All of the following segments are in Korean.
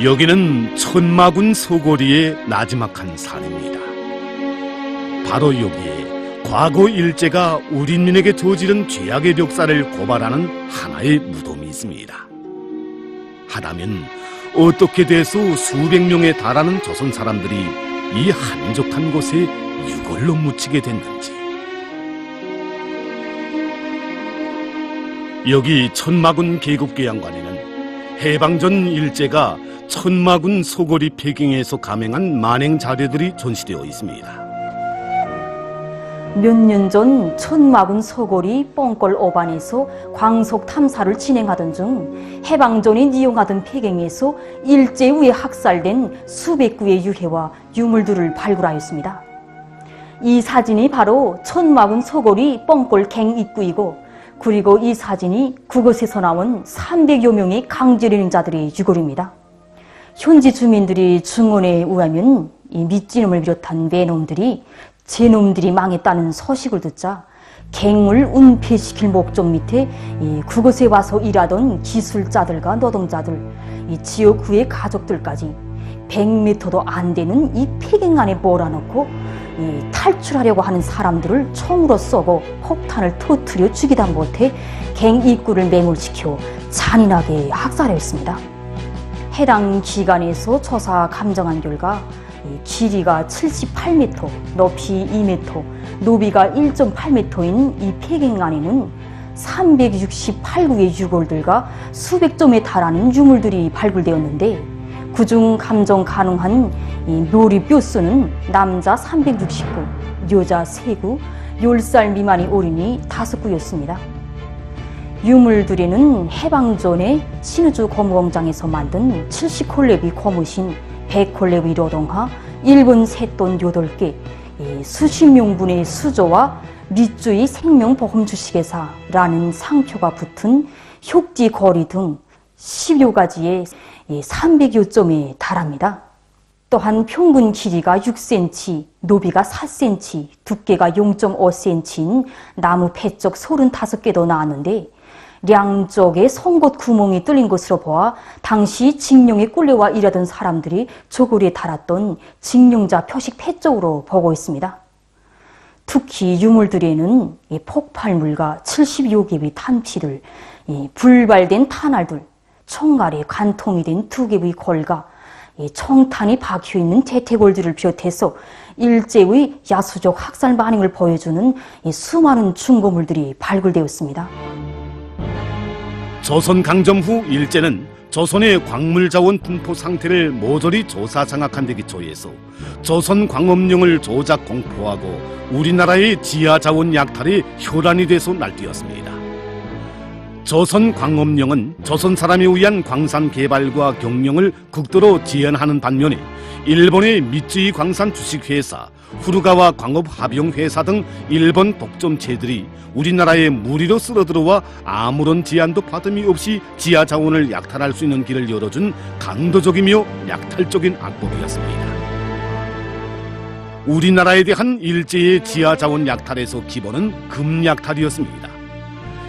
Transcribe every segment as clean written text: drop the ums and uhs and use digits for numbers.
여기는 천마군 소고리의 나지막한 산입니다. 바로 여기에 과거 일제가 우리 민에게 저지른 죄악의 역사를 고발하는 하나의 무덤이 있습니다. 하다면 어떻게 돼서 수백 명에 달하는 조선 사람들이 이 한적한 곳에 유골로 묻히게 됐는지. 여기 천마군 계급교양관에는 해방전 일제가 천마군 소고리 폐경에서 감행한 만행 자료들이 전시되어 있습니다. 몇 년 전 천마군 소고리 뻥골 오반에서 광속 탐사를 진행하던 중 해방전에 이용하던 폐경에서 일제 후에 학살된 수백 구의 유해와 유물들을 발굴하였습니다. 이 사진이 바로 천마군 소고리 뻥골 갱 입구이고, 그리고 이 사진이 그곳에서 나온 300여 명의 강제련자들의 유골입니다. 현지 주민들이 증언에 의하면 이 밑지놈을 비롯한 매놈들이 제 놈들이 망했다는 소식을 듣자 갱을 은폐시킬 목적 밑에 그곳에 와서 일하던 기술자들과 노동자들, 이 지역구의 가족들까지 100m도 안 되는 이 폐경 안에 몰아넣고 탈출하려고 하는 사람들을 총으로 쏘고 폭탄을 터뜨려 죽이다 못해 갱 입구를 매몰시켜 잔인하게 학살했습니다. 해당 기관에서 조사 감정한 결과 길이가 78m, 높이 2m, 너비가 1.8m인 이 폐경 안에는 368구의 유골들과 수백 점에 달하는 유물들이 발굴되었는데, 그중 감정 가능한 묘리 뼈수는 남자 369구, 여자 3구, 10살 미만의 어린이 5구였습니다. 유물들에는 해방전에 신의주 고무공장에서 만든 70콜레비 고무신, 100콜레비 노동화, 일본 새돈 8개, 수십 명분의 수조와 밑주의 생명보험주식회사라는 상표가 붙은 효지 거리 등 10여 가지의 300여 점에 달합니다. 또한 평균 길이가 6cm, 너비가 4cm, 두께가 0.5cm인 나무 폐쪽 35개도 나왔는데, 양쪽에 송곳 구멍이 뚫린 것으로 보아 당시 징용에 끌려와 일하던 사람들이 저고리에 달았던 징용자 표식 폐쪽으로 보고 있습니다. 특히 유물들에는 폭발물과 70여 개의 탄피들, 불발된 탄알들, 총알에 관통이 된 2개의 골과 총탄이 박혀있는 대퇴골들을 비롯해서 일제의 야수적 학살 반응을 보여주는 수많은 증거물들이 발굴되었습니다. 조선 강점 후 일제는 조선의 광물자원 분포 상태를 모조리 조사 장악한 데 기초해서 조선 광업령을 조작 공포하고 우리나라의 지하자원 약탈이 혈안이 돼서 날뛰었습니다. 조선 광업령은 조선 사람에 의한 광산 개발과 경영을 국도로 지연하는 반면에 일본의 미쯔이 광산 주식회사, 후루가와 광업합용회사 등 일본 독점체들이 우리나라에 무리로 쓸어들어와 아무런 제한도 받음이 없이 지하자원을 약탈할 수 있는 길을 열어준 강도적이며 약탈적인 악법이었습니다. 우리나라에 대한 일제의 지하자원 약탈에서 기본은 금약탈이었습니다.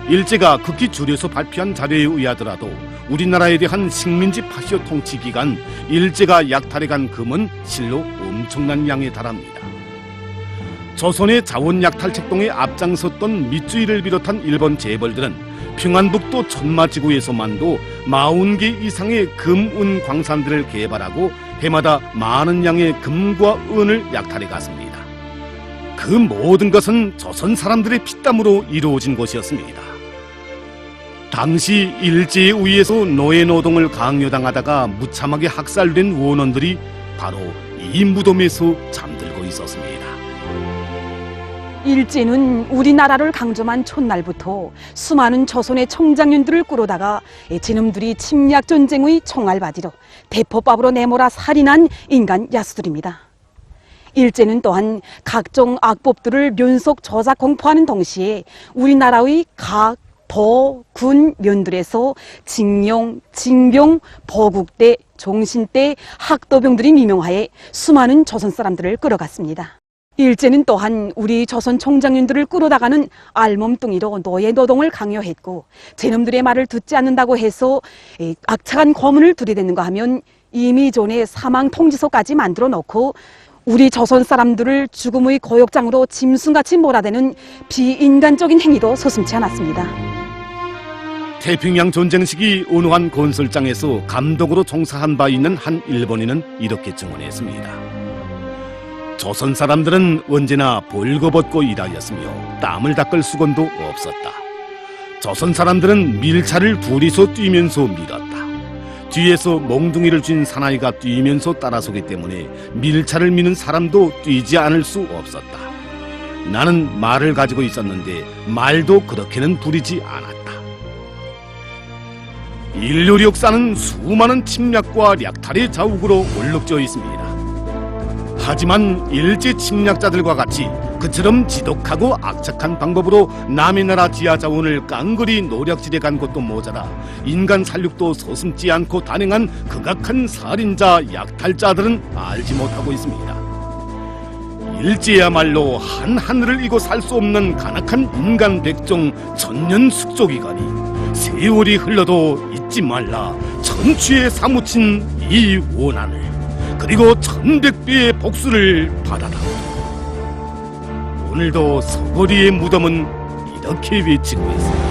일제가 극히 줄여서 발표한 자료에 의하더라도 우리나라에 대한 식민지 파시오 통치 기간 일제가 약탈해간 금은 실로 엄청난 양에 달합니다. 조선의 자원 약탈 책동에 앞장섰던 미쯔이를 비롯한 일본 재벌들은 평안북도 천마지구에서만도 40개 이상의 금, 은 광산들을 개발하고 해마다 많은 양의 금과 은을 약탈해 갔습니다. 그 모든 것은 조선 사람들의 피땀으로 이루어진 것이었습니다. 당시 일제에 의해서 노예노동을 강요당하다가 무참하게 학살된 원원들이 바로 이 무덤에서 잠들고 있었습니다. 일제는 우리나라를 강점한 첫날부터 수많은 조선의 청장년들을 끌어다가 제놈들이 침략전쟁의 총알바지로 대포밥으로 내몰아 살인한 인간 야수들입니다. 일제는 또한 각종 악법들을 면속 조작 공포하는 동시에 우리나라의 각 도, 군 면들에서 징용, 징병, 보국대, 종신대, 학도병들이 미명하에 수많은 조선 사람들을 끌어갔습니다. 일제는 또한 우리 조선 총장님들을 끌어다가는 알몸뚱이로 노예 노동을 강요했고, 제놈들의 말을 듣지 않는다고 해서 악착한 고문을 들이대는가 하면 이미 전에 사망 통지서까지 만들어 놓고 우리 조선 사람들을 죽음의 거역장으로 짐승같이 몰아대는 비인간적인 행위도 서슴지 않았습니다. 태평양 전쟁 시기 온화한 건설장에서 감독으로 종사한 바 있는 한 일본인은 이렇게 증언했습니다. 조선 사람들은 언제나 벌거벗고 일하였으며 땀을 닦을 수건도 없었다. 조선 사람들은 밀차를 둘이서 뛰면서 밀었다. 뒤에서 몽둥이를 쥔 사나이가 뛰면서 따라서기 때문에 밀차를 미는 사람도 뛰지 않을 수 없었다. 나는 말을 가지고 있었는데 말도 그렇게는 부리지 않았다. 인류 역사는 수많은 침략과 약탈의 자욱으로 얼룩져 있습니다. 하지만 일제 침략자들과 같이 그처럼 지독하고 악착한 방법으로 남의 나라 지하 자원을 깡그리 노략질해 간 것도 모자라 인간 살육도 서슴지 않고 단행한 극악한 살인자 약탈자들은 알지 못하고 있습니다. 일제야말로 한 하늘을 이고 살 수 없는 간악한 인간 백종 천년 숙조기간이 세월이 흘러도 잊지 말라 천추에 사무친 이 원한을 그리고 1100배의 복수를 받아라. 오늘도 서거리의 무덤은 이렇게 외치고 있습니다.